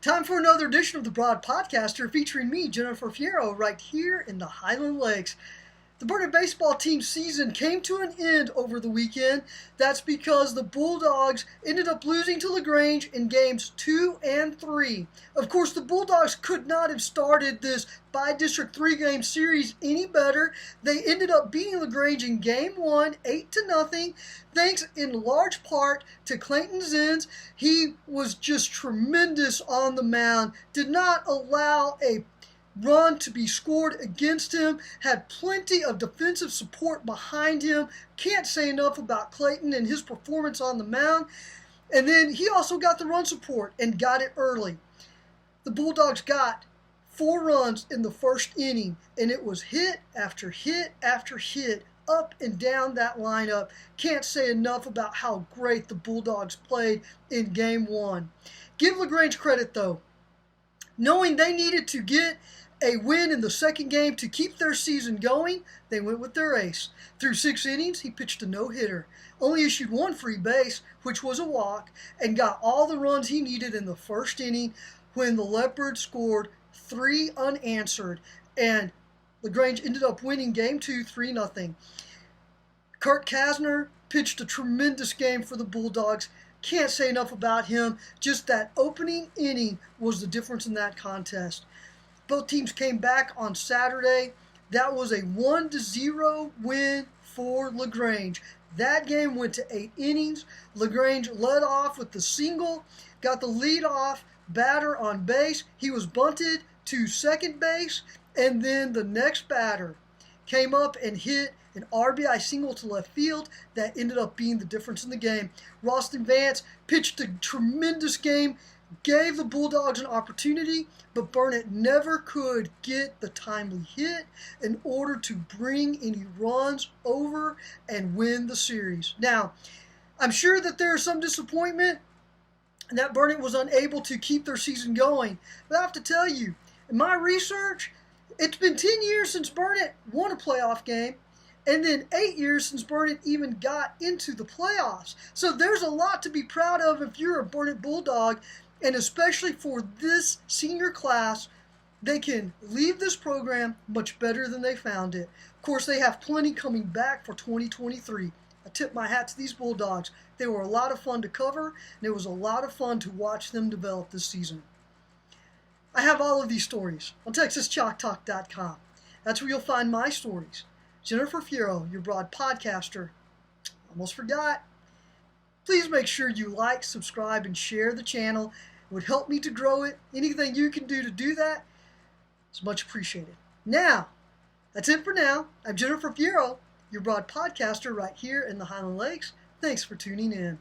Time for another edition of the Broad Podcaster featuring me, Jennifer Fierro, right here in the Highland Lakes. The Burnet baseball team season came to an end over the weekend. That's because the Bulldogs ended up losing to Grange in games 2 and 3. Of course, the Bulldogs could not have started this by-district 3-game series any better. They ended up beating Grange in game 1, 8-0, thanks in large part to Clayton Zins. He was just tremendous on the mound, did not allow a run to be scored against him, had plenty of defensive support behind him. Can't say enough about Clayton and his performance on the mound. And then he also got the run support and got it early. The Bulldogs got 4 runs in the first inning, and it was hit after hit after hit up and down that lineup. Can't say enough about how great the Bulldogs played in game 1. Give Grange credit though. Knowing they needed to get a win in the second game to keep their season going, they went with their ace. Through 6 innings, he pitched a no-hitter, only issued 1 free base, which was a walk, and got all the runs he needed in the first inning when the Leopards scored 3 unanswered, and Grange ended up winning game 2, 3-0. Kurt Kasner pitched a tremendous game for the Bulldogs. Can't say enough about him. Just that opening inning was the difference in that contest. Both teams came back on Saturday. That was a 1-0 win for Grange. That game went to 8 innings. Grange led off with the single, got the leadoff batter on base. He was bunted to second base, and then the next batter came up and hit an RBI single to left field that ended up being the difference in the game. Ralston Vance pitched a tremendous game, gave the Bulldogs an opportunity, but Burnet never could get the timely hit in order to bring any runs over and win the series. Now, I'm sure that there is some disappointment that Burnet was unable to keep their season going, but I have to tell you, in my research, it's been 10 years since Burnet won a playoff game, and then 8 years since Burnet even got into the playoffs. So there's a lot to be proud of if you're a Burnet Bulldog, and especially for this senior class, they can leave this program much better than they found it. Of course, they have plenty coming back for 2023. I tip my hat to these Bulldogs. They were a lot of fun to cover, and it was a lot of fun to watch them develop this season. I have all of these stories on TexasChalkTalk.com. That's where you'll find my stories. Jennifer Fierro, your broad podcaster. Almost forgot. Please make sure you like, subscribe, and share the channel. It would help me to grow it. Anything you can do to do that is much appreciated. Now, that's it for now. I'm Jennifer Fierro, your broad podcaster right here in the Highland Lakes. Thanks for tuning in.